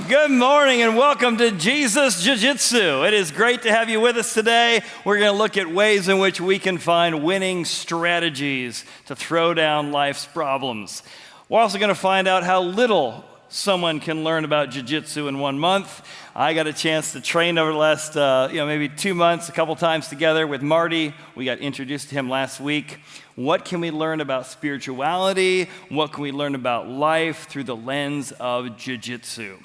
Good morning and welcome to Jesus Jiu Jitsu. It is great to have you with us today. We're going to look at ways in which we can find winning strategies to throw down life's problems. We're also going to find out how little someone can learn about Jiu Jitsu in 1 month. I got a chance to train over the last maybe 2 months, a couple times together with Marty. We got introduced to him last week. What can we learn about spirituality? What can we learn about life through the lens of Jiu Jitsu?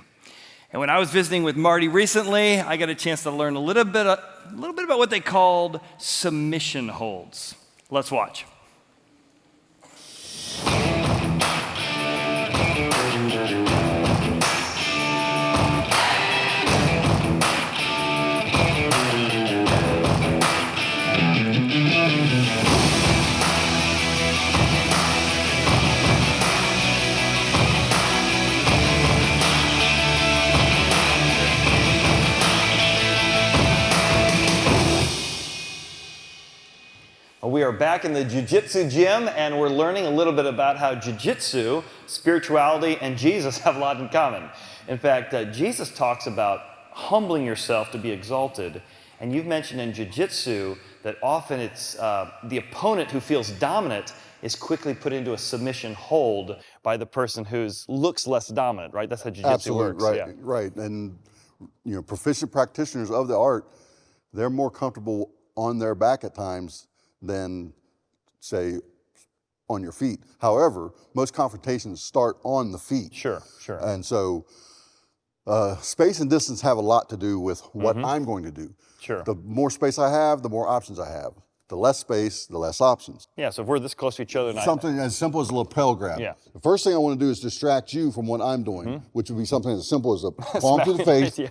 And when I was visiting with Marty recently, I got a chance to learn a little bit about what they called submission holds. Let's watch. We are back in the Jiu-Jitsu gym, and we're learning a little bit about how Jiu-Jitsu, spirituality, and Jesus have a lot in common. In fact, Jesus talks about humbling yourself to be exalted, and you've mentioned in Jiu-Jitsu that often it's the opponent who feels dominant is quickly put into a submission hold by the person who looks less dominant, right? That's how Jiu-Jitsu works. Right, yeah. right. And proficient practitioners of the art, they're more comfortable on their back at times than, say, on your feet. However, most confrontations start on the feet. Sure. And so space and distance have a lot to do with what I'm going to do. Sure. The more space I have, the more options I have. the less space, the less options. Yeah, so if we're this close to each other, Something as simple as a lapel grab. Yeah. The first thing I want to do is distract you from what I'm doing, which would be something as simple as a palm to the face. Yeah.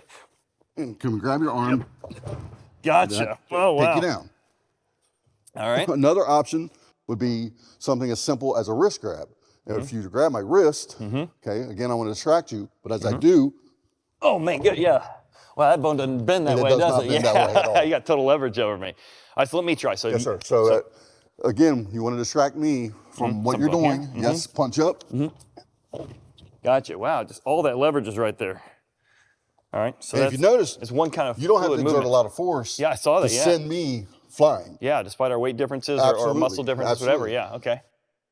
And come and grab your arm. Gotcha. Oh, wow. Take you down. All right. Another option would be something as simple as a wrist grab. If you grab my wrist, okay, again, I want to distract you, but as I do, Oh, man, good, yeah. Well, that bone doesn't bend that And it way, does does not it? bend Yeah, that way at all. you got total leverage over me. All right, so let me try. So yes, sir. So, again, you want to distract me from what you're Something doing. here. Yes, punch up. Gotcha. Wow, just all that leverage is right there. All right, so And if you notice, it's one kind of you don't have to fluid exert movement. a lot of force. Yeah, I saw that, to yeah. send me flying. Yeah, despite our weight differences or Absolutely. muscle differences, whatever. Absolutely. Yeah, okay.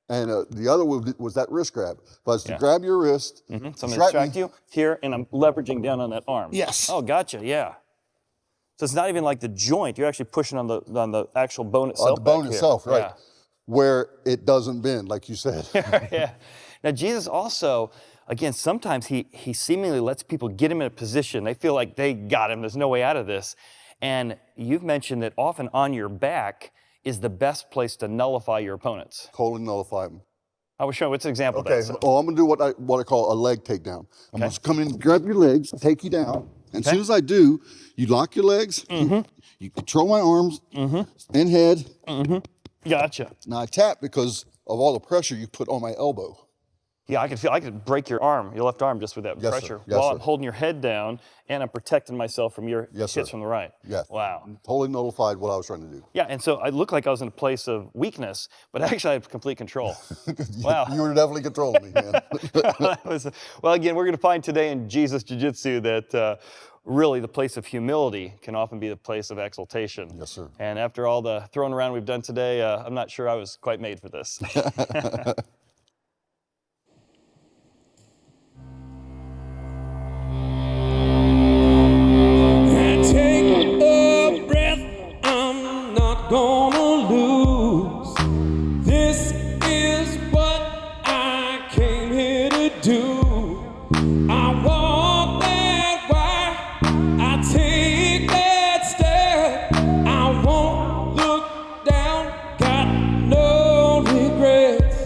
And the other was that wrist grab. If I was to grab your wrist, So I'm going to distract you here, and I'm leveraging down on that arm. Yes. Oh, gotcha. Yeah. So it's not even like the joint. You're actually pushing on the actual bone itself. the bone back here. itself, right? Where it doesn't bend, like you said. Yeah. Now Jesus also, again, sometimes he seemingly lets people get him in a position. They feel like they got him. There's no way out of this. And you've mentioned that often on your back is the best place to nullify your opponents. Totally nullify them. I was showing what's an example Okay. of that. Oh, I'm gonna do what I call a leg takedown. I'm gonna come in, grab your legs, take you down. And as soon as I do, you lock your legs. You control my arms and head. Gotcha. Now I tap because of all the pressure you put on my elbow. Yeah, I could break your arm, your left arm, just with that Yes, sir. pressure Yes, while sir. I'm holding your head down and I'm protecting myself from your Yes, hits sir. from the right. Yes. Wow. Totally nullified what I was trying to do. Yeah, and so I looked like I was in a place of weakness, but actually I had complete control. Wow. You were definitely controlling me, man. Well, again, we're going to find today in Jesus Jiu Jitsu that really the place of humility can often be the place of exaltation. Yes, sir. And after all the throwing around we've done today, I'm not sure I was quite made for this. Take a breath, I'm not gonna lose. This is what I came here to do. I walk that way, I take that step. I won't look down, got no regrets.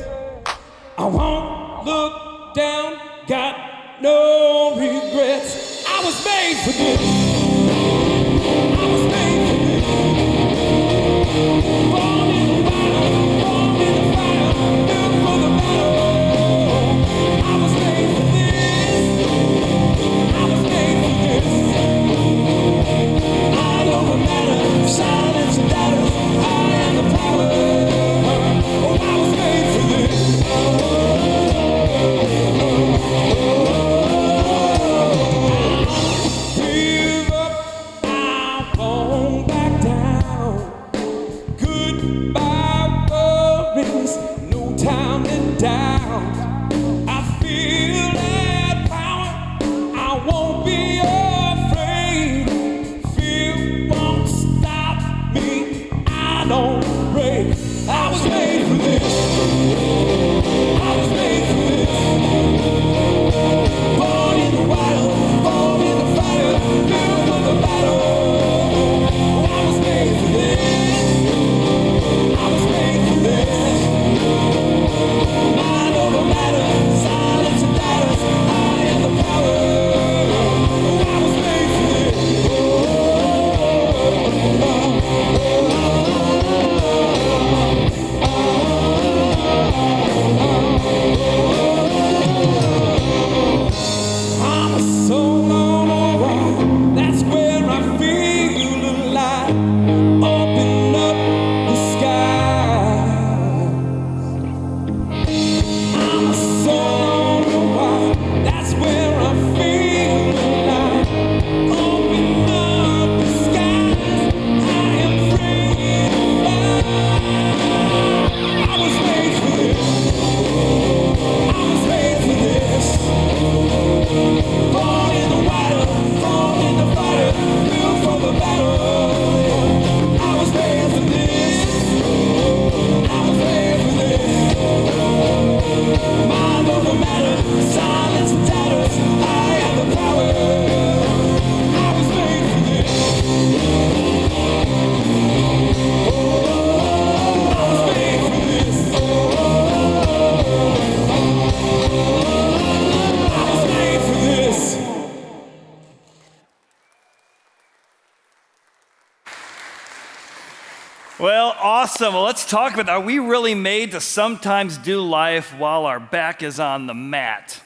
Well, awesome. Well, let's talk about, are we really made to sometimes do life while our back is on the mat?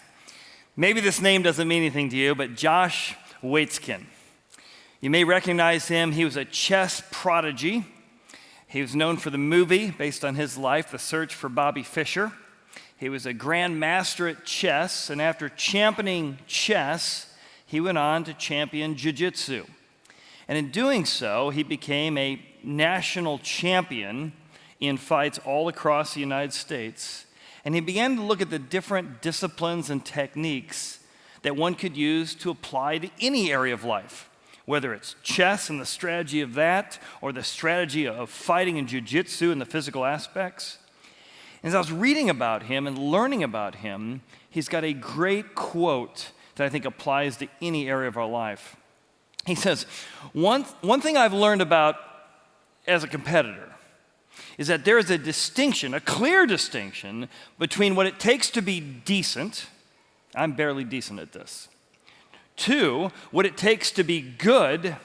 Maybe this name doesn't mean anything to you, but Josh Waitzkin. You may recognize him. He was a chess prodigy. He was known for the movie based on his life, The Search for Bobby Fischer. He was a grand master at chess, and after championing chess, he went on to champion jiu-jitsu. And in doing so, he became a national champion in fights all across the United States. And he began to look at the different disciplines and techniques that one could use to apply to any area of life, whether it's chess and the strategy of that, or the strategy of fighting in jiu-jitsu and the physical aspects. And as I was reading about him and learning about him, he's got a great quote that I think applies to any area of our life. He says, one thing I've learned about as a competitor is that there is a distinction, a clear distinction, between what it takes to be decent. I'm barely decent at this. 2, what it takes to be good,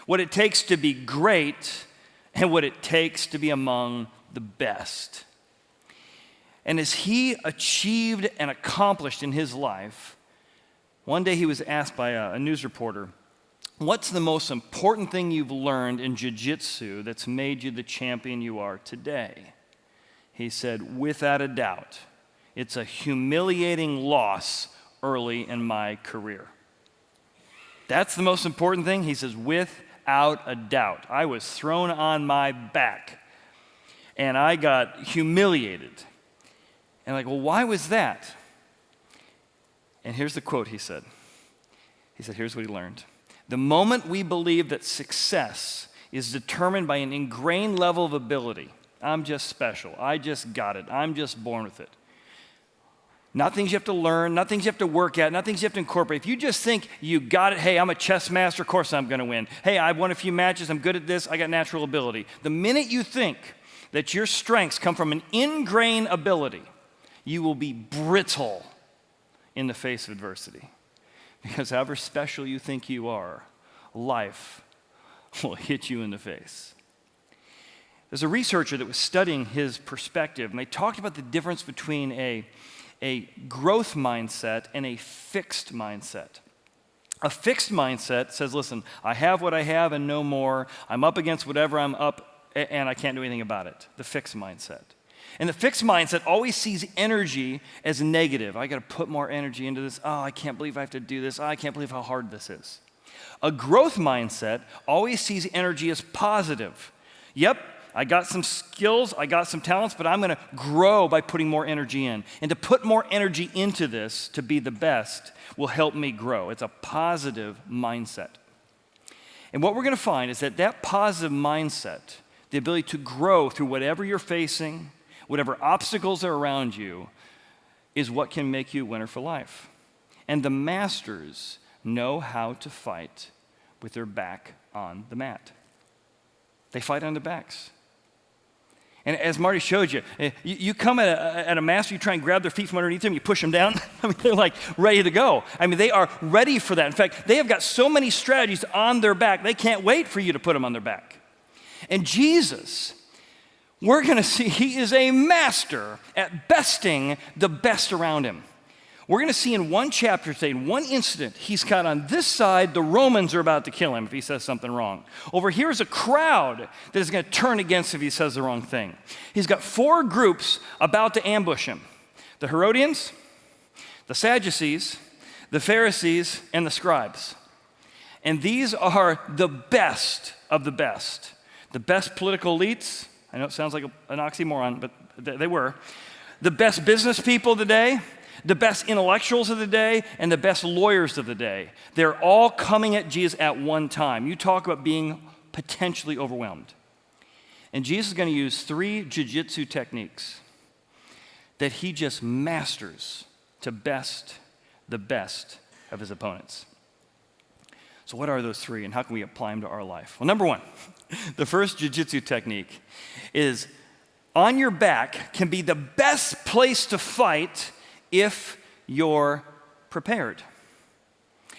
what it takes to be great, and what it takes to be among the best. And as he achieved and accomplished in his life, one day he was asked by a news reporter, what's the most important thing you've learned in jiu-jitsu that's made you the champion you are today? He said, without a doubt, it's a humiliating loss early in my career. That's the most important thing? He says, without a doubt. I was thrown on my back, and I got humiliated. And like, well, why was that? And here's the quote he said. He said, here's what he learned. The moment we believe that success is determined by an ingrained level of ability, I'm just special, I just got it, I'm just born with it. Not things you have to learn, not things you have to work at, not things you have to incorporate. If you just think you got it, hey, I'm a chess master, of course I'm gonna win. Hey, I've won a few matches, I'm good at this, I got natural ability. The minute you think that your strengths come from an ingrained ability, you will be brittle in the face of adversity. Because however special you think you are, life will hit you in the face. There's a researcher that was studying his perspective, and they talked about the difference between a growth mindset and a fixed mindset. A fixed mindset says, listen, I have what I have and no more. I'm up against whatever I'm up, and I can't do anything about it. The fixed mindset. And the fixed mindset always sees energy as negative. I got to put more energy into this. Oh, I can't believe I have to do this. Oh, I can't believe how hard this is. A growth mindset always sees energy as positive. Yep, I got some skills, I got some talents, but I'm going to grow by putting more energy in. And to put more energy into this to be the best will help me grow. It's a positive mindset. And what we're going to find is that positive mindset, the ability to grow through whatever you're facing, whatever obstacles are around you, is what can make you a winner for life. And the masters know how to fight with their back on the mat. They fight on their backs. And as Marty showed you, you come at a master, you try and grab their feet from underneath them, you push them down. I mean, they're like ready to go. I mean, they are ready for that. In fact, they have got so many strategies on their back, they can't wait for you to put them on their back. And Jesus, we're going to see he is a master at besting the best around him. We're going to see in one chapter today, in one incident, he's got on this side, the Romans are about to kill him if he says something wrong. Over here is a crowd that is going to turn against him if he says the wrong thing. He's got 4 groups about to ambush him. The Herodians, the Sadducees, the Pharisees, and the scribes. And these are the best of the best. The best political elites. I know it sounds like an oxymoron, but they were. The best business people of the day, the best intellectuals of the day, and the best lawyers of the day. They're all coming at Jesus at one time. You talk about being potentially overwhelmed. And Jesus is going to use 3 jiu-jitsu techniques that he just masters to best the best of his opponents. So what are those 3, and how can we apply them to our life? Well, number 1, the first jiu-jitsu technique is on your back can be the best place to fight if you're prepared.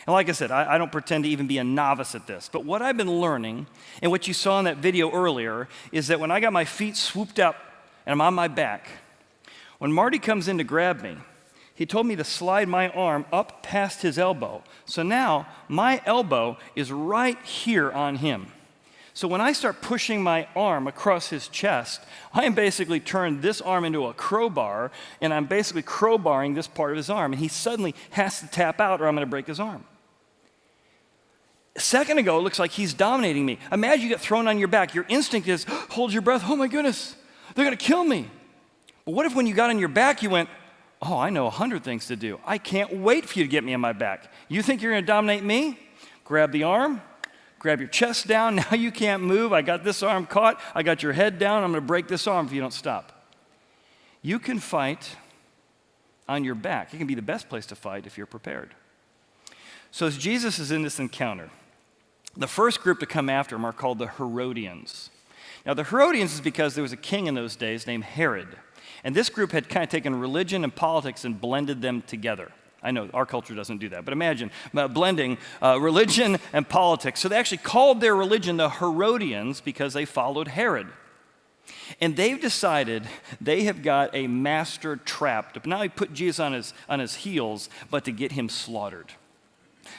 And like I said, I don't pretend to even be a novice at this, but what I've been learning, and what you saw in that video earlier, is that when I got my feet swooped up and I'm on my back, when Marty comes in to grab me, he told me to slide my arm up past his elbow. So now my elbow is right here on him. So when I start pushing my arm across his chest, I am basically turned this arm into a crowbar, and I'm basically crowbarring this part of his arm, and he suddenly has to tap out or I'm going to break his arm. A second ago, it looks like he's dominating me. Imagine you get thrown on your back. Your instinct is, hold your breath. Oh my goodness, they're going to kill me. But what if when you got on your back, you went, oh, I know 100 things to do. I can't wait for you to get me on my back. You think you're going to dominate me? Grab the arm, grab your chest down. Now you can't move. I got this arm caught. I got your head down. I'm going to break this arm if you don't stop. You can fight on your back. It can be the best place to fight if you're prepared. So as Jesus is in this encounter, the first group to come after him are called the Herodians. Now the Herodians is because there was a king in those days named Herod. And this group had kind of taken religion and politics and blended them together. I know our culture doesn't do that, but imagine blending religion and politics. So they actually called their religion the Herodians because they followed Herod. And they've decided they have got a master trap to not only put Jesus on his heels, but to get him slaughtered.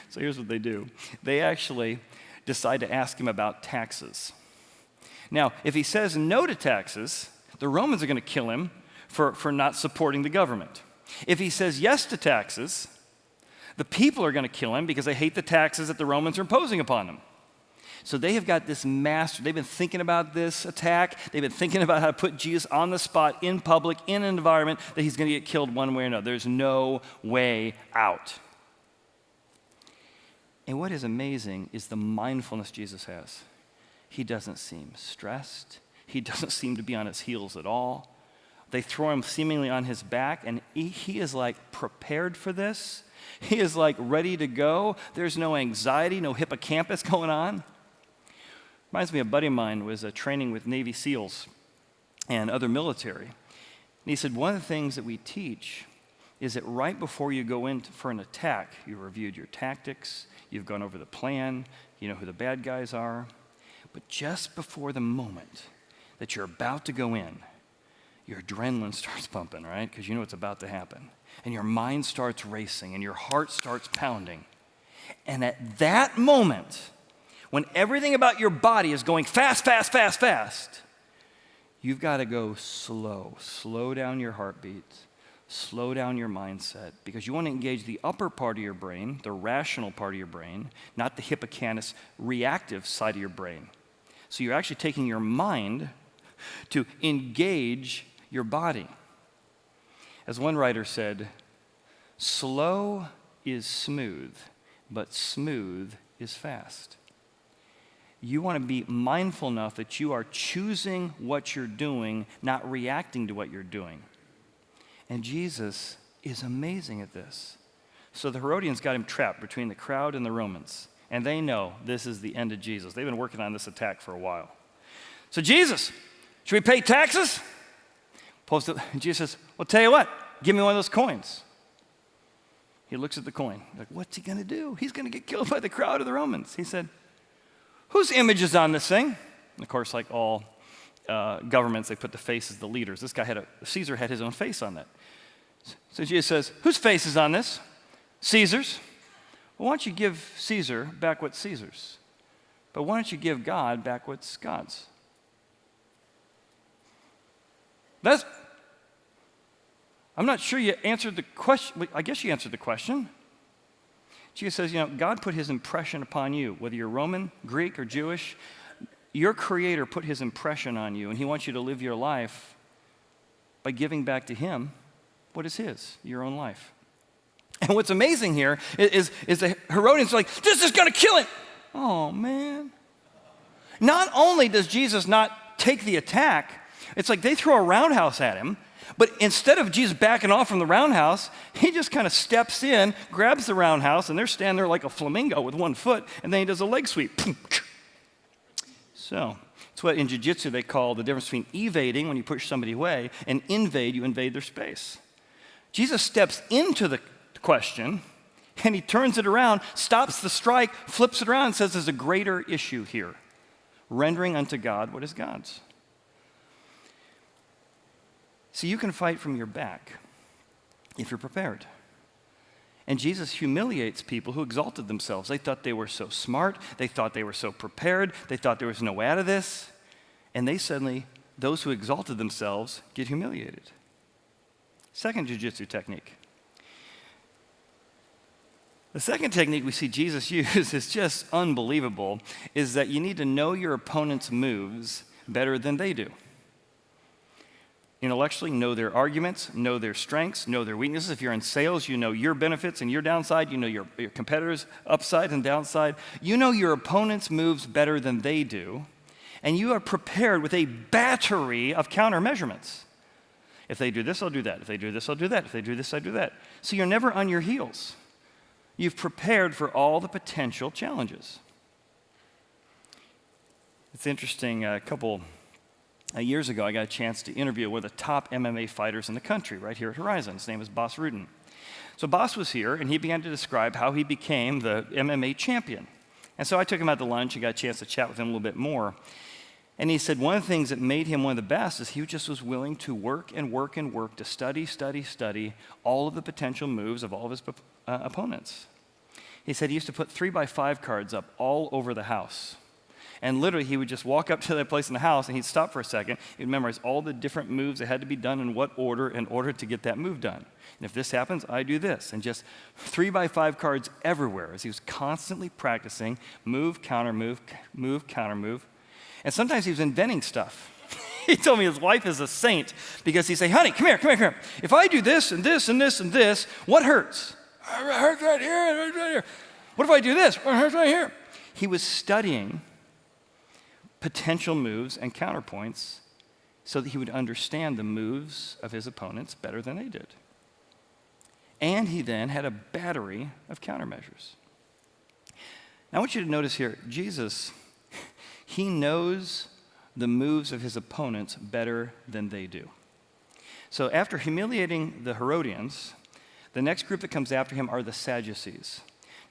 So here's what they do. They actually decide to ask him about taxes. Now, if he says no to taxes, the Romans are going to kill him for not supporting the government. If he says yes to taxes, the people are going to kill him because they hate the taxes that the Romans are imposing upon them. So they have got this master. They've been thinking about this attack. They've been thinking about how to put Jesus on the spot in public, in an environment that he's going to get killed one way or another. There's no way out. And what is amazing is the mindfulness Jesus has. He doesn't seem stressed. He doesn't seem to be on his heels at all. They throw him seemingly on his back, and he is like prepared for this. He is like ready to go. There's no anxiety, no hippocampus going on. Reminds me, a buddy of mine was training with Navy SEALs and other military. And he said, one of the things that we teach is that right before you go in for an attack, you reviewed your tactics, you've gone over the plan, you know who the bad guys are. But just before the moment that you're about to go in, your adrenaline starts pumping, right? Because you know what's about to happen. And your mind starts racing and your heart starts pounding. And at that moment, when everything about your body is going fast, fast, fast, fast, you've got to go slow. Slow down your heartbeat. Slow down your mindset, because you want to engage the upper part of your brain, the rational part of your brain, not the hippocampus reactive side of your brain. So you're actually taking your mind to engage your body. As one writer said, slow is smooth, but smooth is fast. You want to be mindful enough that you are choosing what you're doing, not reacting to what you're doing. And Jesus is amazing at this. So the Herodians got him trapped between the crowd and the Romans. And they know this is the end of Jesus. They've been working on this attack for a while. So Jesus, should we pay taxes? Jesus says, well, tell you what, give me one of those coins. He looks at the coin. Like, what's he going to do? He's going to get killed by the crowd of the Romans. He said, whose image is on this thing? And of course, like all governments, they put the faces of the leaders. This guy Caesar had his own face on that. So Jesus says, whose face is on this? Caesar's. Well, why don't you give Caesar back what's Caesar's? But why don't you give God back what's God's? I'm not sure you answered the question. I guess you answered the question. Jesus says, God put his impression upon you, whether you're Roman, Greek, or Jewish. Your Creator put his impression on you, and he wants you to live your life by giving back to him what is his, your own life. And what's amazing here is the Herodians are like, this is going to kill him. Oh, man. Not only does Jesus not take the attack, it's like they throw a roundhouse at him, but instead of Jesus backing off from the roundhouse, he just kind of steps in, grabs the roundhouse, and they're standing there like a flamingo with one foot, and then he does a leg sweep. So it's what in jiu-jitsu they call the difference between evading, when you push somebody away, and invade, you invade their space. Jesus steps into the question, And he turns it around, stops the strike, flips it around, and says there's a greater issue here. Rendering unto God what is God's. So you can fight from your back if you're prepared. And Jesus humiliates people who exalted themselves. They thought they were so smart. They thought they were so prepared. They thought there was no way out of this. And those who exalted themselves get humiliated. Second jiu-jitsu technique. The second technique we see Jesus use is just unbelievable, is that you need to know your opponent's moves better than they do. Intellectually, know their arguments, know their strengths, know their weaknesses. If you're in sales, you know your benefits and your downside. You know your competitors' upside and downside. You know your opponent's moves better than they do. And you are prepared with a battery of countermeasurements. If they do this, I'll do that. If they do this, I'll do that. If they do this, I do that. So you're never on your heels. You've prepared for all the potential challenges. It's interesting, a couple years ago, I got a chance to interview one of the top MMA fighters in the country right here at Horizon. His name is Boss Rutten. So Boss was here, and he began to describe how he became the MMA champion. And so I took him out to lunch and got a chance to chat with him a little bit more. And he said one of the things that made him one of the best is he just was willing to work and work and work to study all of the potential moves of all of his opponents. He said he used to put 3x5 cards up all over the house. And literally, he would just walk up to that place in the house, and he'd stop for a second. He'd memorize all the different moves that had to be done in what order in order to get that move done. And if this happens, I do this. And just 3x5 cards everywhere as he was constantly practicing move, counter move, move, counter move. And sometimes he was inventing stuff. He told me his wife is a saint because he'd say, honey, come here. If I do this and this and this and this, what hurts? It hurts right here, it hurts right here. What if I do this? It hurts right here. He was studying potential moves and counterpoints so that he would understand the moves of his opponents better than they did. And he then had a battery of countermeasures. Now I want you to notice here, Jesus, he knows the moves of his opponents better than they do. So after humiliating the Herodians, the next group that comes after him are the Sadducees.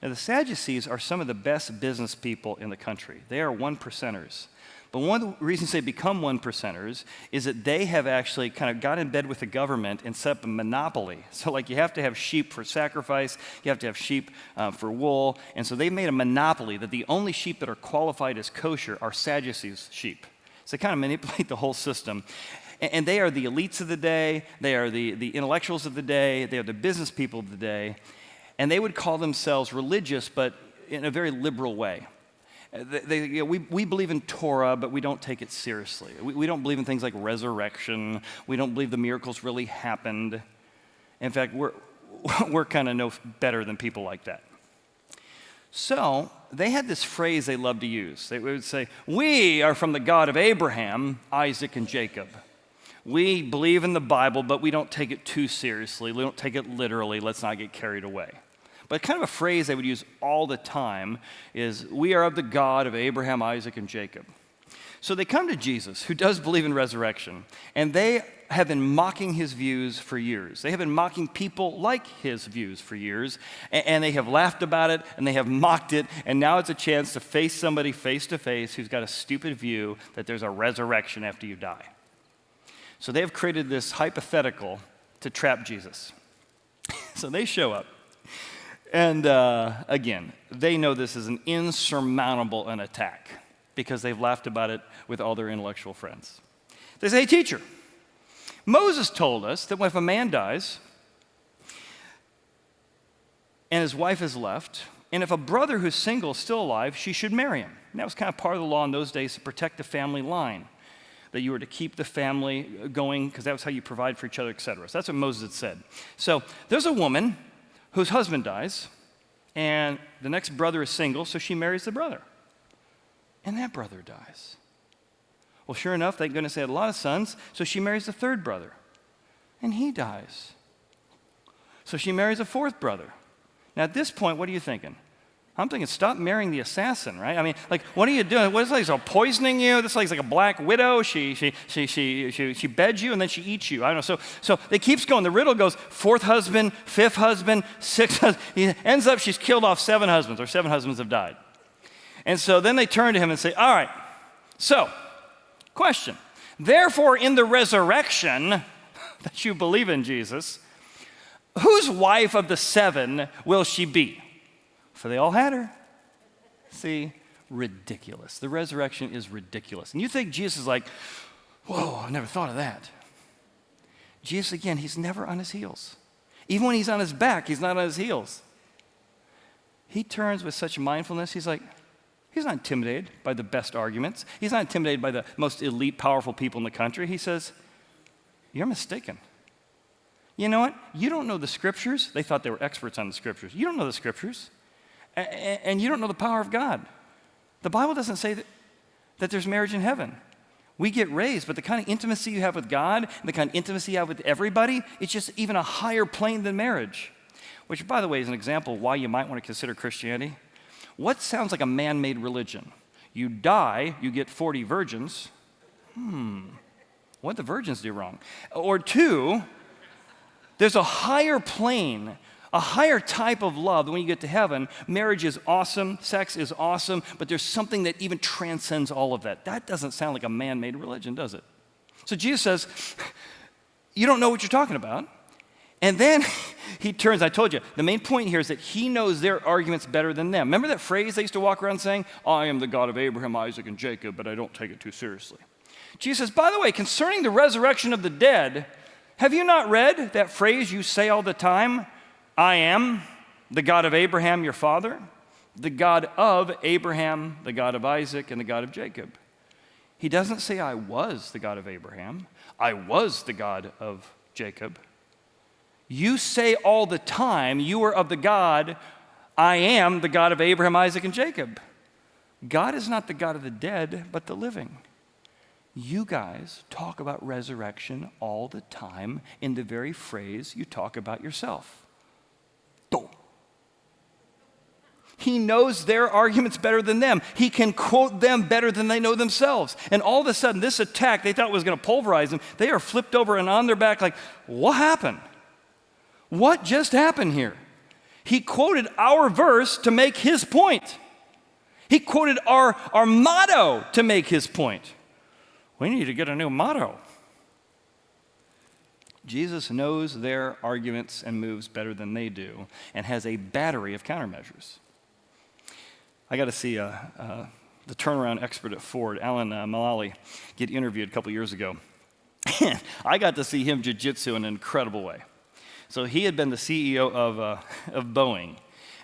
Now the Sadducees are some of the best business people in the country. They are 1%ers. But one of the reasons they become 1%ers is that they have actually kind of got in bed with the government and set up a monopoly. So like you have to have sheep for sacrifice, you have to have sheep for wool, and so they've made a monopoly that the only sheep that are qualified as kosher are Sadducees' sheep. So they kind of manipulate the whole system. And they are the elites of the day, they are the intellectuals of the day, they are the business people of the day, and they would call themselves religious, but in a very liberal way. We believe in Torah, but we don't take it seriously. We don't believe in things like resurrection. We don't believe the miracles really happened. In fact, we're kind of no better than people like that. So they had this phrase they loved to use. They would say, we are from the God of Abraham, Isaac, and Jacob. We believe in the Bible, but we don't take it too seriously. We don't take it literally. Let's not get carried away. But kind of a phrase they would use all the time is, we are of the God of Abraham, Isaac, and Jacob. So they come to Jesus, who does believe in resurrection, and they have been mocking his views for years. They have been mocking people like his views for years, and they have laughed about it, and they have mocked it, and now it's a chance to face somebody face to face who's got a stupid view that there's a resurrection after you die. So they have created this hypothetical to trap Jesus. So they show up. And again, they know this is an insurmountable an attack because they've laughed about it with all their intellectual friends. They say, hey, teacher, Moses told us that if a man dies and his wife is left, and if a brother who's single is still alive, she should marry him. And that was kind of part of the law in those days to protect the family line, that you were to keep the family going because that was how you provide for each other, etc. So that's what Moses had said. So there's a woman whose husband dies, and the next brother is single, so she marries the brother. And that brother dies. Well, sure enough, thank goodness they had a lot of sons, so she marries the third brother. And he dies. So she marries a fourth brother. Now, at this point, what are you thinking? I'm thinking, stop marrying the assassin, right? I mean, like, what are you doing? What is this? Like, poisoning you? This is like a black widow. She beds you and then she eats you. I don't know. So it keeps going. The riddle goes, fourth husband, fifth husband, sixth husband. He ends up, she's killed off 7 husbands, or 7 husbands have died. And so then they turn to him and say, all right, so, question. Therefore, in the resurrection that you believe in, Jesus, whose wife of the 7 will she be? For they all had her. See, ridiculous. The resurrection is ridiculous. And you think Jesus is like, whoa, I never thought of that. Jesus, again, he's never on his heels. Even when he's on his back, he's not on his heels. He turns with such mindfulness. He's like, he's not intimidated by the best arguments. He's not intimidated by the most elite, powerful people in the country. He says, you're mistaken. You know what? You don't know the scriptures. They thought they were experts on the scriptures. You don't know the scriptures. And you don't know the power of God. The Bible doesn't say that there's marriage in heaven. We get raised, but the kind of intimacy you have with God, and the kind of intimacy you have with everybody, it's just even a higher plane than marriage. Which, by the way, is an example of why you might want to consider Christianity. What sounds like a man-made religion? You die, you get 40 virgins. What did the virgins do wrong? Or 2, there's a higher plane, a higher type of love that when you get to heaven, marriage is awesome, sex is awesome, but there's something that even transcends all of that. That doesn't sound like a man-made religion, does it? So Jesus says, you don't know what you're talking about. And then he turns, I told you, the main point here is that he knows their arguments better than them. Remember that phrase they used to walk around saying, I am the God of Abraham, Isaac, and Jacob, but I don't take it too seriously. Jesus says, by the way, concerning the resurrection of the dead, have you not read that phrase you say all the time? I am the God of Abraham, your father, the God of Abraham, the God of Isaac, and the God of Jacob. He doesn't say I was the God of Abraham. I was the God of Jacob. You say all the time you are of the God, I am the God of Abraham, Isaac, and Jacob. God is not the God of the dead, but the living. You guys talk about resurrection all the time in the very phrase you talk about yourself. He knows their arguments better than them. He can quote them better than they know themselves. And all of a sudden, this attack they thought was going to pulverize them, they are flipped over and on their back like, what happened? What just happened here? He quoted our verse to make his point. He quoted our motto to make his point. We need to get a new motto. Jesus knows their arguments and moves better than they do and has a battery of countermeasures. I got to see the turnaround expert at Ford, Alan Mulally, get interviewed a couple years ago. I got to see him jiu-jitsu in an incredible way. So he had been the CEO of Boeing,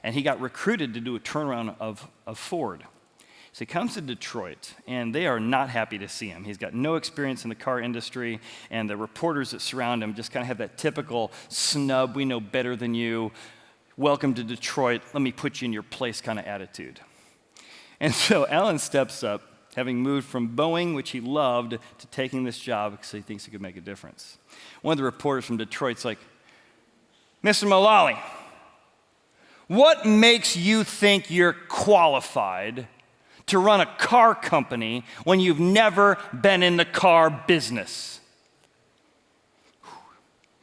and he got recruited to do a turnaround of Ford. So he comes to Detroit, and they are not happy to see him. He's got no experience in the car industry, and the reporters that surround him just kind of have that typical snub, we know better than you, welcome to Detroit, let me put you in your place kind of attitude. And so Alan steps up, having moved from Boeing, which he loved, to taking this job because he thinks he could make a difference. One of the reporters from Detroit's like, Mr. Mulally, what makes you think you're qualified to run a car company when you've never been in the car business?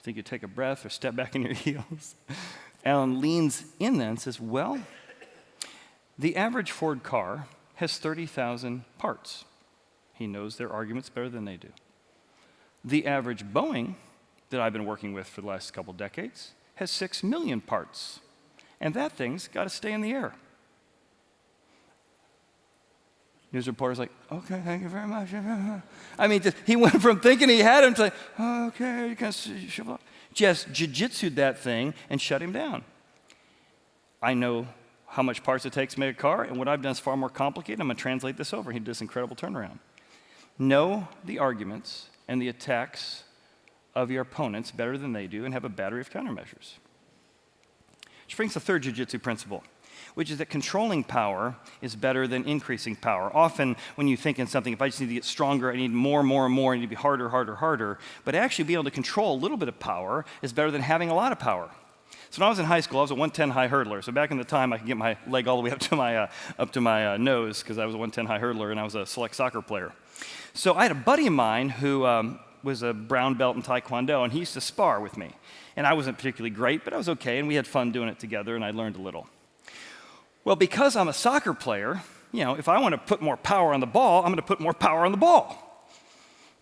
Think you take a breath or step back in your heels? Alan leans in then and says, well, the average Ford car has 30,000 parts. He knows their arguments better than they do. The average Boeing that I've been working with for the last couple decades has 6 million parts. And that thing's got to stay in the air. News reporter's like, okay, thank you very much. I mean, he went from thinking he had him to like, oh, okay, you can shove off. Just jiu-jitsu'd that thing and shut him down. I know how much parts it takes to make a car, and what I've done is far more complicated. I'm going to translate this over. He did this incredible turnaround. Know the arguments and the attacks of your opponents better than they do and have a battery of countermeasures. Which brings the third jiu-jitsu principle, which is that controlling power is better than increasing power. Often when you think in something, if I just need to get stronger, I need more, I need to be harder. But actually being able to control a little bit of power is better than having a lot of power. So when I was in high school, I was a 110 high hurdler. So back in the time, I could get my leg all the way up to my nose because I was a 110 high hurdler and I was a select soccer player. So I had a buddy of mine who was a brown belt in Taekwondo, and he used to spar with me. And I wasn't particularly great, but I was okay, and we had fun doing it together, and I learned a little. Well, because I'm a soccer player, if I want to put more power on the ball, I'm going to put more power on the ball.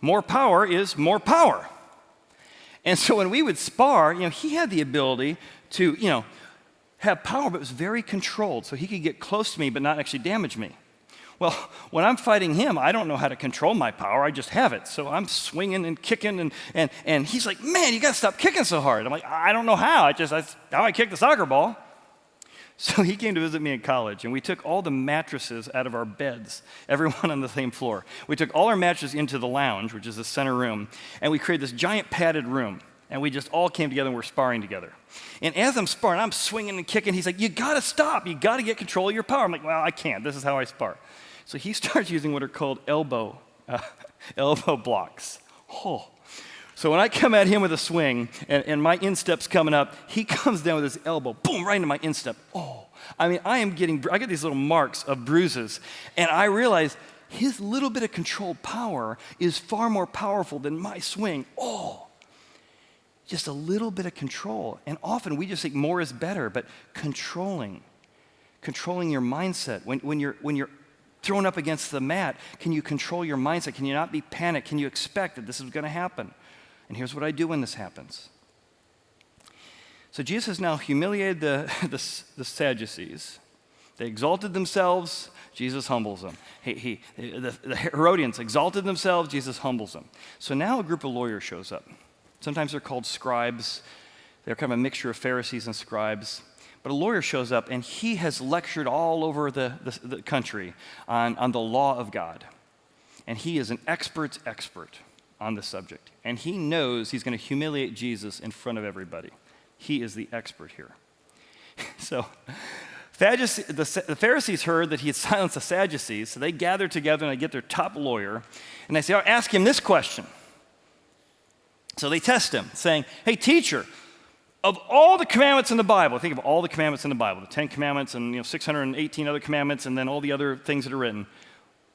More power is more power. And so when we would spar, he had the ability to, have power, but it was very controlled, so he could get close to me but not actually damage me. Well, when I'm fighting him, I don't know how to control my power. I just have it. So I'm swinging and kicking, and he's like, man, you got to stop kicking so hard. I'm like, I don't know how. That's how I kick the soccer ball. So he came to visit me in college, and we took all the mattresses out of our beds, everyone on the same floor. We took all our mattresses into the lounge, which is the center room, and we created this giant padded room. And we just all came together and we're sparring together. And as I'm sparring, I'm swinging and kicking. He's like, you got to stop. You got to get control of your power. I'm like, well, I can't. This is how I spar. So he starts using what are called elbow blocks. Oh. So when I come at him with a swing and my instep's coming up, he comes down with his elbow, boom, right into my instep. Oh, I mean, I get these little marks of bruises. And I realize his little bit of controlled power is far more powerful than my swing. Oh. Just a little bit of control. And often we just think more is better, but controlling your mindset. When you're thrown up against the mat, can you control your mindset? Can you not be panicked? Can you expect that this is going to happen? And here's what I do when this happens. So Jesus has now humiliated the Sadducees. They exalted themselves, Jesus humbles them. The Herodians exalted themselves, Jesus humbles them. So now a group of lawyers shows up. Sometimes they're called scribes. They're kind of a mixture of Pharisees and scribes. But a lawyer shows up, and he has lectured all over the country on the law of God. And he is an expert's expert on the subject. And he knows he's going to humiliate Jesus in front of everybody. He is the expert here. So the Pharisees heard that he had silenced the Sadducees, so they gather together and they get their top lawyer, and they say, ask him this question. So they test him, saying, hey, teacher, of all the commandments in the Bible, think of all the commandments in the Bible, the 10 commandments and 618 other commandments and then all the other things that are written,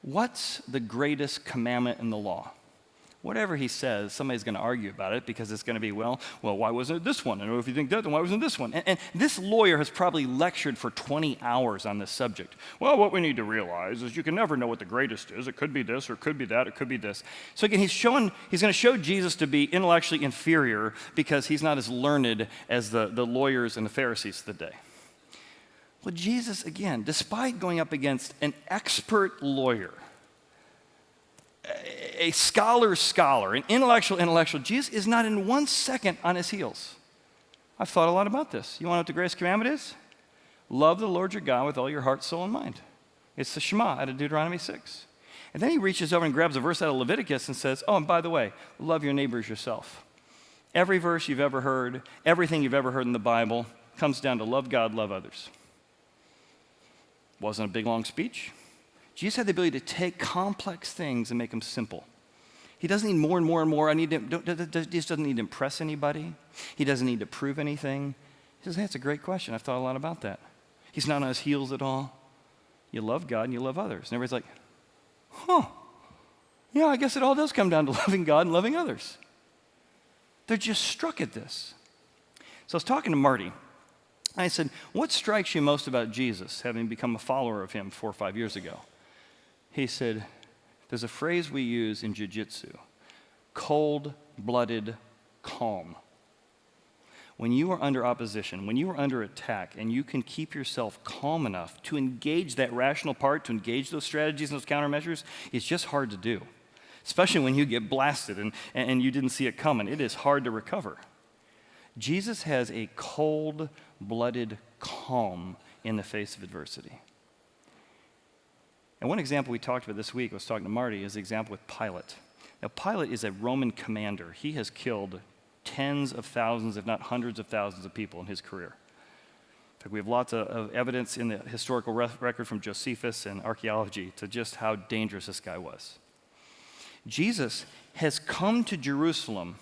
what's the greatest commandment in the law? Whatever he says, somebody's going to argue about it because it's going to be, well, why wasn't it this one? And if you think that, then why wasn't this one? And this lawyer has probably lectured for 20 hours on this subject. Well, what we need to realize is you can never know what the greatest is. It could be this, or it could be that, it could be this. So again, he's going to show Jesus to be intellectually inferior because he's not as learned as the lawyers and the Pharisees of the day. Well, Jesus, again, despite going up against an expert lawyer, a scholar's scholar, an intellectual, Jesus is not in 1 second on his heels. I've thought a lot about this. You want to know what the greatest commandment is? Love the Lord your God with all your heart, soul, and mind. It's the Shema out of Deuteronomy 6. And then he reaches over and grabs a verse out of Leviticus and says, oh, and by the way, love your neighbors yourself. Every verse you've ever heard, everything you've ever heard in the Bible comes down to love God, love others. Wasn't a big, long speech. Jesus had the ability to take complex things and make them simple. He doesn't need more and more and more. Jesus doesn't need to impress anybody. He doesn't need to prove anything. He says, hey, that's a great question. I've thought a lot about that. He's not on his heels at all. You love God and you love others. And everybody's like, yeah, I guess it all does come down to loving God and loving others. They're just struck at this. So I was talking to Marty. I said, what strikes you most about Jesus, having become a follower of him 4 or 5 years ago? He said, there's a phrase we use in jiu-jitsu, cold-blooded calm. When you are under opposition, when you are under attack, and you can keep yourself calm enough to engage that rational part, to engage those strategies and those countermeasures, it's just hard to do. Especially when you get blasted and you didn't see it coming. It is hard to recover. Jesus has a cold-blooded calm in the face of adversity. And one example we talked about this week, I was talking to Marty, is the example with Pilate. Now, Pilate is a Roman commander. He has killed tens of thousands, if not hundreds of thousands of people in his career. In fact, we have lots of evidence in the historical record from Josephus and archaeology to just how dangerous this guy was. Jesus has come to Jerusalem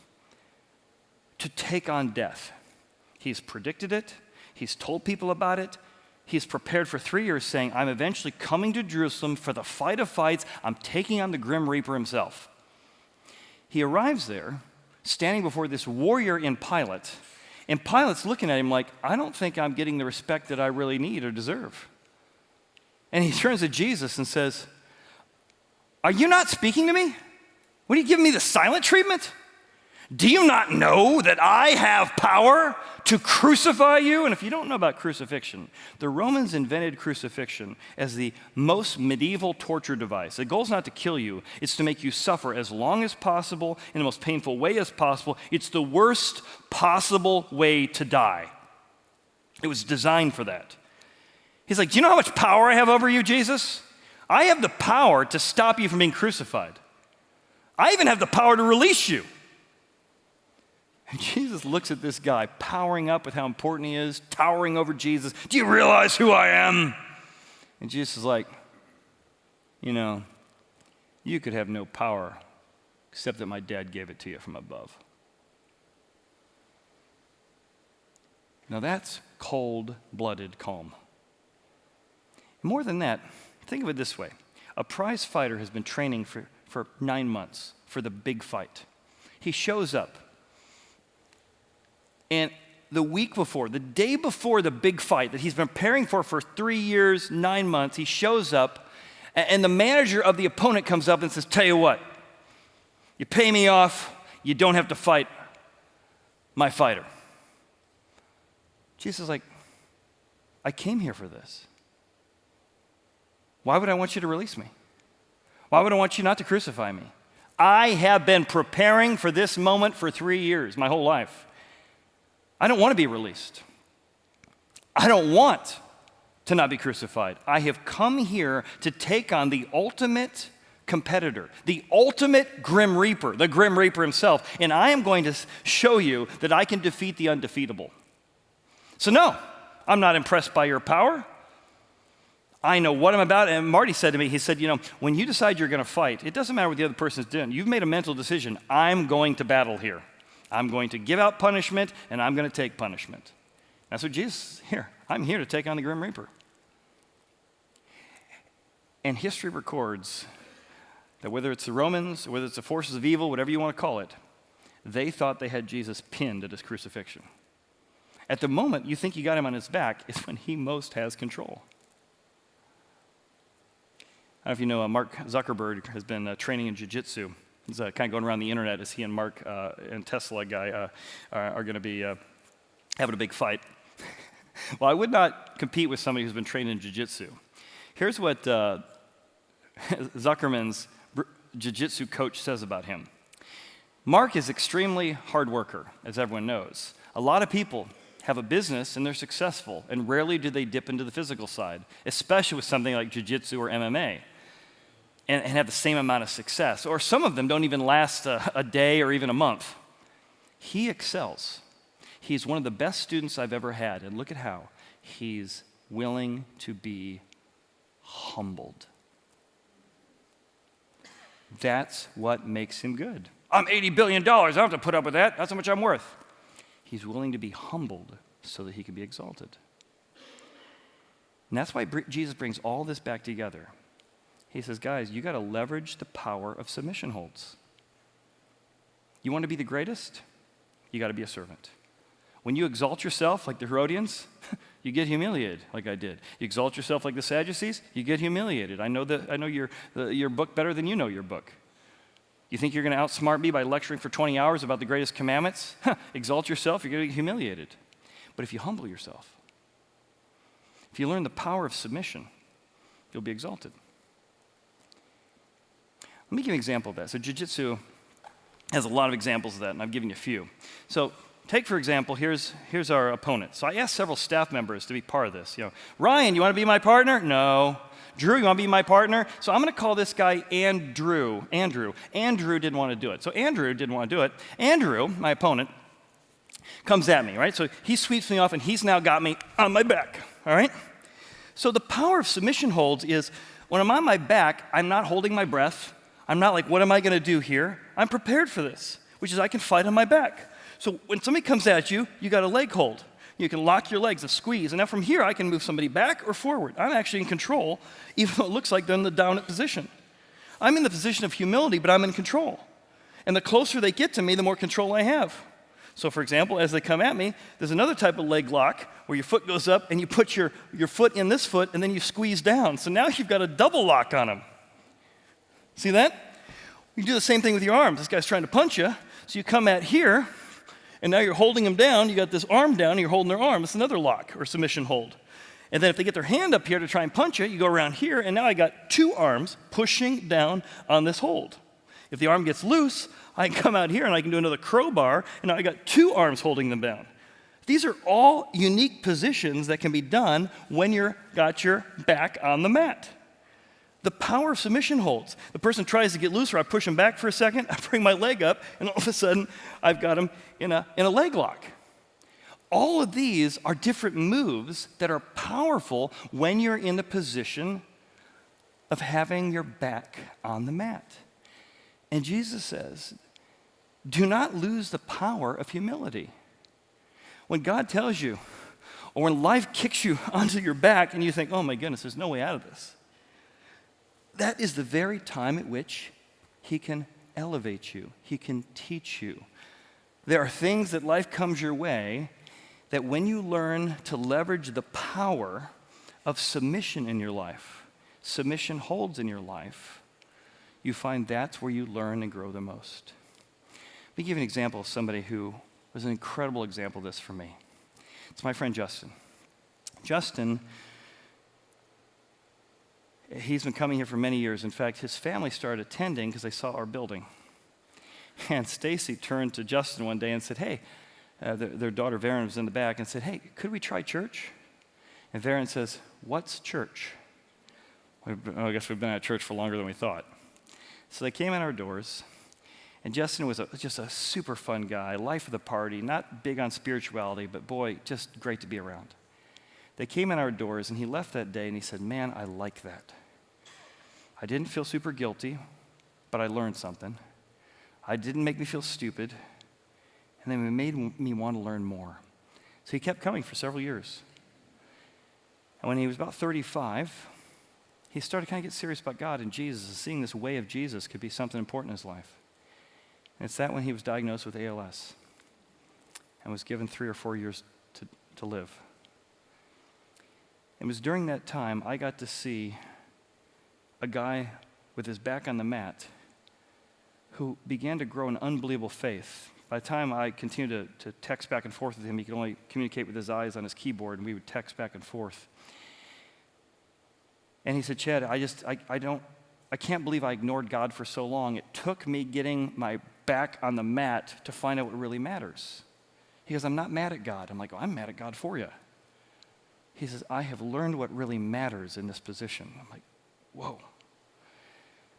to take on death. He's predicted it. He's told people about it. He's prepared for 3 years saying, I'm eventually coming to Jerusalem for the fight of fights. I'm taking on the Grim Reaper himself. He arrives there, standing before this warrior in Pilate, and Pilate's looking at him like, I don't think I'm getting the respect that I really need or deserve. And he turns to Jesus and says, are you not speaking to me? What are you giving me the silent treatment? Do you not know that I have power to crucify you? And if you don't know about crucifixion, the Romans invented crucifixion as the most medieval torture device. The goal is not to kill you, it's to make you suffer as long as possible in the most painful way as possible. It's the worst possible way to die. It was designed for that. He's like, do you know how much power I have over you, Jesus? I have the power to stop you from being crucified. I even have the power to release you. And Jesus looks at this guy, powering up with how important he is, towering over Jesus. Do you realize who I am? And Jesus is like, you know, you could have no power except that my dad gave it to you from above. Now that's cold-blooded calm. More than that, think of it this way. A prize fighter has been training for 9 months for the big fight. He shows up. And the week before, the day before the big fight that he's been preparing for 3 years, 9 months, he shows up, and the manager of the opponent comes up and says, tell you what, you pay me off, you don't have to fight my fighter. Jesus is like, I came here for this. Why would I want you to release me? Why would I want you not to crucify me? I have been preparing for this moment for 3 years, my whole life. I don't want to be released. I don't want to not be crucified. I have come here to take on the ultimate competitor, the ultimate Grim Reaper, the Grim Reaper himself, and I am going to show you that I can defeat the undefeatable. So no, I'm not impressed by your power. I know what I'm about. And Marty said to me, he said, you know, when you decide you're going to fight, it doesn't matter what the other person's doing. You've made a mental decision. I'm going to battle here. I'm going to give out punishment, and I'm going to take punishment. That's what Jesus, here, I'm here to take on the Grim Reaper. And history records that whether it's the Romans, whether it's the forces of evil, whatever you want to call it, they thought they had Jesus pinned at his crucifixion. At the moment you think you got him on his back is when he most has control. I don't know if you know, Mark Zuckerberg has been training in jiu-jitsu. He's kind of going around the internet as he and Mark and Tesla guy are going to be having a big fight. Well, I would not compete with somebody who's been trained in jiu-jitsu. Here's what Zuckerman's jiu-jitsu coach says about him. Mark is extremely hard worker, as everyone knows. A lot of people have a business and they're successful, and rarely do they dip into the physical side, especially with something like jiu-jitsu or MMA. And have the same amount of success. Or some of them don't even last a day or even a month. He excels. He's one of the best students I've ever had. And look at how he's willing to be humbled. That's what makes him good. I'm $80 billion. I don't have to put up with that. That's how much I'm worth. He's willing to be humbled so that he can be exalted. And that's why Jesus brings all this back together. He says, guys, you got to leverage the power of submission holds. You want to be the greatest? You got to be a servant. When you exalt yourself like the Herodians, you get humiliated like I did. You exalt yourself like the Sadducees, you get humiliated. I know your book better than you know your book. You think you're going to outsmart me by lecturing for 20 hours about the greatest commandments? Exalt yourself, you're going to get humiliated. But if you humble yourself, if you learn the power of submission, you'll be exalted. Let me give you an example of that. So jiu-jitsu has a lot of examples of that, and I've given you a few. So take, for example, here's our opponent. So I asked several staff members to be part of this. You know, Ryan, you want to be my partner? No. Drew, you want to be my partner? So I'm going to call this guy Andrew. Andrew didn't want to do it. So Andrew didn't want to do it. Andrew, my opponent, comes at me, right? So he sweeps me off, and he's now got me on my back, all right? So the power of submission holds is when I'm on my back, I'm not holding my breath. I'm not like, what am I going to do here? I'm prepared for this, which is I can fight on my back. So when somebody comes at you, you got a leg hold. You can lock your legs, a squeeze. And now from here, I can move somebody back or forward. I'm actually in control, even though it looks like they're in the down position. I'm in the position of humility, but I'm in control. And the closer they get to me, the more control I have. So for example, as they come at me, there's another type of leg lock where your foot goes up and you put your foot in this foot and then you squeeze down. So now you've got a double lock on them. See that? You do the same thing with your arms. This guy's trying to punch you. So you come at here, and now you're holding him down. You got this arm down, and you're holding their arm. It's another lock or submission hold. And then if they get their hand up here to try and punch you, you go around here, and now I got two arms pushing down on this hold. If the arm gets loose, I can come out here, and I can do another crowbar, and now I got two arms holding them down. These are all unique positions that can be done when you've got your back on the mat. The power of submission holds. The person tries to get looser, I push them back for a second, I bring my leg up, and all of a sudden, I've got them in a leg lock. All of these are different moves that are powerful when you're in the position of having your back on the mat. And Jesus says, do not lose the power of humility. When God tells you, or when life kicks you onto your back and you think, oh my goodness, there's no way out of this, that is the very time at which he can elevate you. He can teach you. There are things that life comes your way that when you learn to leverage the power of submission in your life, submission holds in your life, you find that's where you learn and grow the most. Let me give you an example of somebody who was an incredible example of this for me. It's my friend Justin. Justin, he's been coming here for many years. In fact, his family started attending because they saw our building. And Stacy turned to Justin one day and said, hey, their daughter Varen was in the back and said, hey, could we try church? And Varen says, what's church? I guess we've been at church for longer than we thought. So they came in our doors, and Justin was just a super fun guy, life of the party, not big on spirituality, but boy, just great to be around. They came in our doors, and he left that day, and he said, man, I like that. I didn't feel super guilty, but I learned something. It didn't make me feel stupid, and then it made me want to learn more. So he kept coming for several years. And when he was about 35, he started to kind of get serious about God and Jesus, and seeing this way of Jesus could be something important in his life. And it's that when he was diagnosed with ALS and was given 3 or 4 years to live. It was during that time I got to see a guy with his back on the mat who began to grow an unbelievable faith. By the time I continued to text back and forth with him, he could only communicate with his eyes on his keyboard, and we would text back and forth. And he said, Chad, I can't believe I ignored God for so long. It took me getting my back on the mat to find out what really matters. He goes, I'm not mad at God. I'm like, oh, I'm mad at God for you. He says, I have learned what really matters in this position. I'm like, whoa.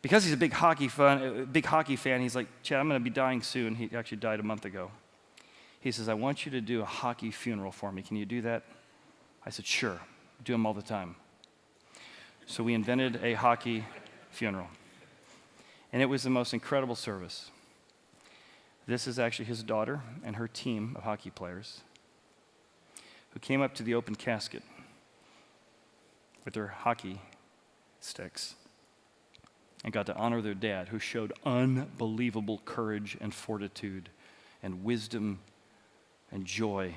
Because he's a big hockey fan, he's like, Chad, I'm going to be dying soon. He actually died a month ago. He says, I want you to do a hockey funeral for me. Can you do that? I said, sure. Do them all the time. So we invented a hockey funeral. And it was the most incredible service. This is actually his daughter and her team of hockey players who came up to the open casket with their hockey sticks and got to honor their dad, who showed unbelievable courage and fortitude and wisdom and joy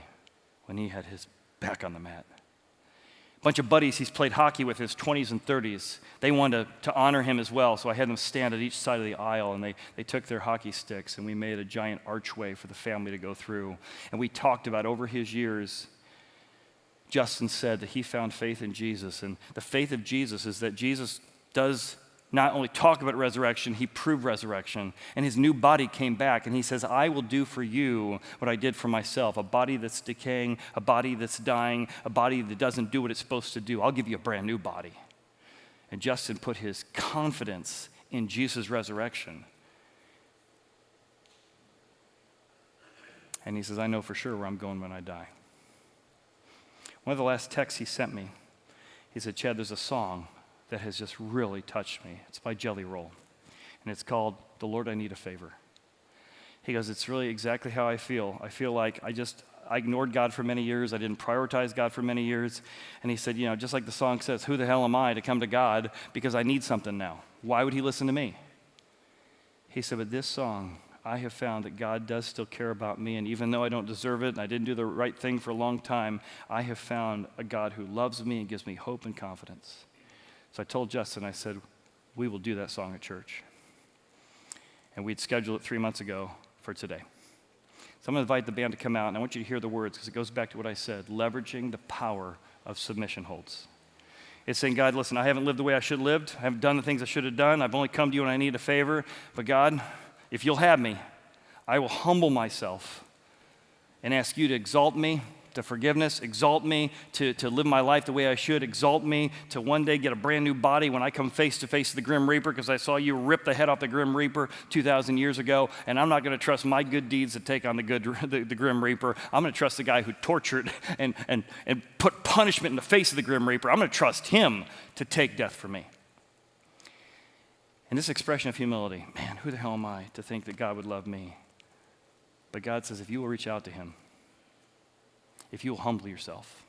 when he had his back on the mat. A bunch of buddies he's played hockey with in his 20s and 30s, they wanted to honor him as well, so I had them stand at each side of the aisle, and they took their hockey sticks, and we made a giant archway for the family to go through. And we talked about over his years, Justin said that he found faith in Jesus, and the faith of Jesus is that Jesus does not only talk about resurrection, he proved resurrection. And his new body came back, and he says, I will do for you what I did for myself, a body that's decaying, a body that's dying, a body that doesn't do what it's supposed to do. I'll give you a brand new body. And Justin put his confidence in Jesus' resurrection. And he says, I know for sure where I'm going when I die. One of the last texts he sent me, he said, Chad, there's a song that has just really touched me. It's by Jellyroll, and it's called The Lord, I Need a Favor. He goes, it's really exactly how I feel. I feel like I ignored God for many years. I didn't prioritize God for many years. And he said, just like the song says, who the hell am I to come to God because I need something now? Why would he listen to me? He said, with this song, I have found that God does still care about me. And even though I don't deserve it and I didn't do the right thing for a long time, I have found a God who loves me and gives me hope and confidence. So I told Justin, I said, we will do that song at church. And we'd scheduled it 3 months ago for today. So I'm going to invite the band to come out, and I want you to hear the words because it goes back to what I said, leveraging the power of submission holds. It's saying, God, listen, I haven't lived the way I should have lived. I haven't done the things I should have done. I've only come to you when I need a favor. But God, if you'll have me, I will humble myself and ask you to exalt me to forgiveness, exalt me to live my life the way I should, exalt me to one day get a brand new body when I come face to face with the Grim Reaper because I saw you rip the head off the Grim Reaper 2,000 years ago, and I'm not going to trust my good deeds to take on the Grim Reaper. I'm going to trust the guy who tortured and put punishment in the face of the Grim Reaper. I'm going to trust him to take death for me. And this expression of humility, man, who the hell am I to think that God would love me? But God says, if you will reach out to him, if you will humble yourself,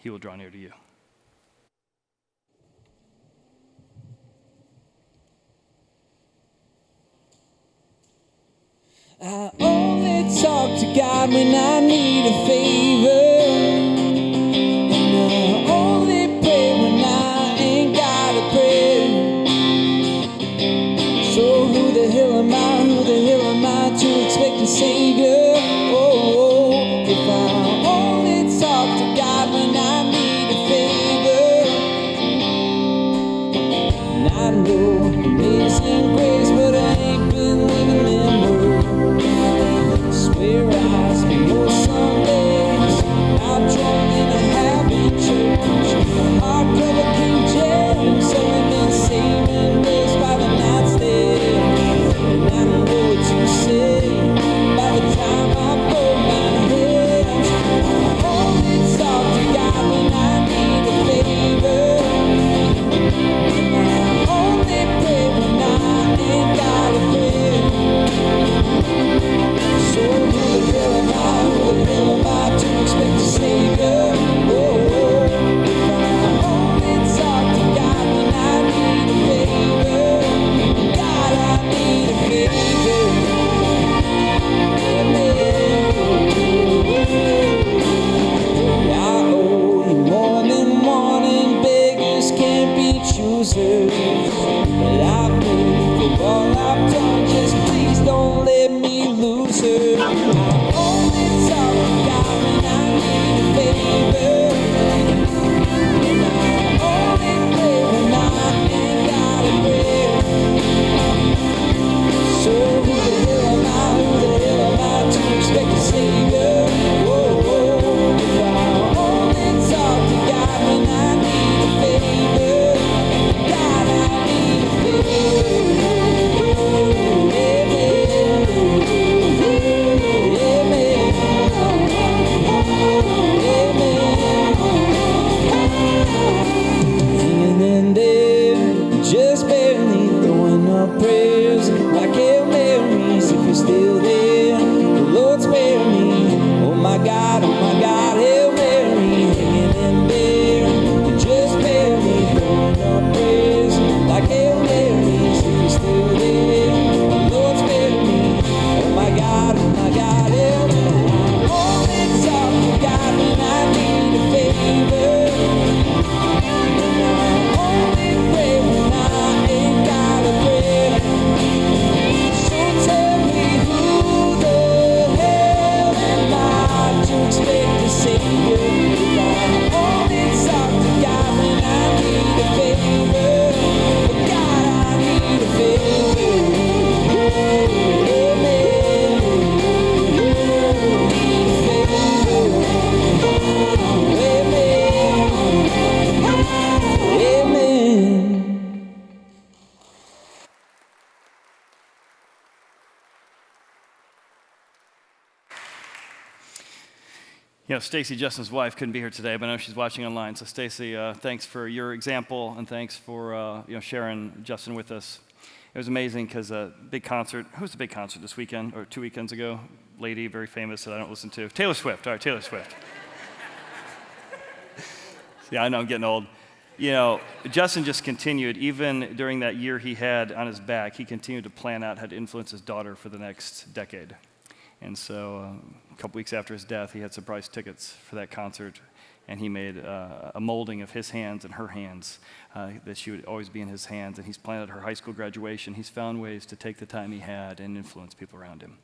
he will draw near to you. I only talk to God when I need a favor, and I only pray when I ain't got a prayer. So who the hell am I to expect a savior? Oh, if I only talk to God when I need a favor, and I know amazing grace, but I ain't been living in words. Swear I spend most Sundays out drunk in a happy church, hardcover King James, so we've been saving grace by the nightstand. And I don't know what to say by the time I fold my hands. I only talk to God when I need a favor, and I only pray when I ain't got a prayer. So who the hell am I to expect a savior? Oh, if I only talk to God when I need a favor, God, I need a favor. I owe you more than one, and beggars can't be choosers. But I pray for all I've done, just please don't let me lose her. I only talk to God when I need a favor, and I only pray when I ain't got a prayer. So who the hell am I to expect a savior? Oh, if I only talk to God when I need a favor, God, I need a favor. Hanging in there, just barely throwing up prayers like Hail Marys. If you're still there, the Lord spare me. Oh my God, Hail Mary. Hanging in there, just barely throwing up prayers like Hail Marys. If you're still there, the Lord spare me. Oh my God, Hail Mary. I only talk to God when I need a favor, and I only pray when I ain't got a prayer. So tell me who the hell am I to expect a savior? If I only talk to God when I need a favor, but God, I need a favor. Amen. Need a favor. Amen. Stacy, Justin's wife, couldn't be here today, but I know she's watching online. So Stacy, thanks for your example, and thanks for sharing Justin with us. It was amazing because big concert. Who was the big concert this weekend or 2 weekends ago? lady, very famous, that I don't listen to. Taylor Swift. All right, Taylor Swift. Yeah, I know I'm getting old. Justin just continued, even during that year he had on his back, he continued to plan out how to influence his daughter for the next decade. And so a couple weeks after his death, he had surprise tickets for that concert, and he made a molding of his hands and her hands, that she would always be in his hands. And he's planned at her high school graduation. He's found ways to take the time he had and influence people around him.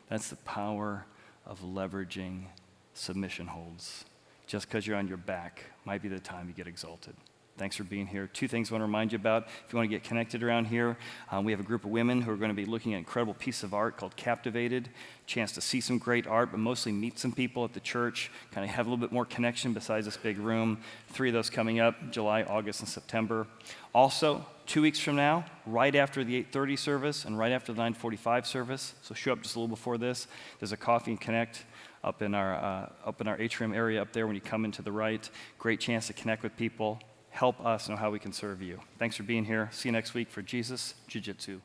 That's the power of leveraging submission holds. Just because you're on your back might be the time you get exalted. Thanks for being here. Two things I want to remind you about. If you want to get connected around here, we have a group of women who are going to be looking at an incredible piece of art called Captivated. Chance to see some great art, but mostly meet some people at the church, kind of have a little bit more connection besides this big room. 3 of those coming up, July, August, and September. Also, 2 weeks from now, right after the 8:30 service and right after the 9:45 service, so show up just a little before this, there's a Coffee and Connect up in our atrium area up there when you come into the right. Great chance to connect with people. Help us know how we can serve you. Thanks for being here. See you next week for Jesus Jiu Jitsu.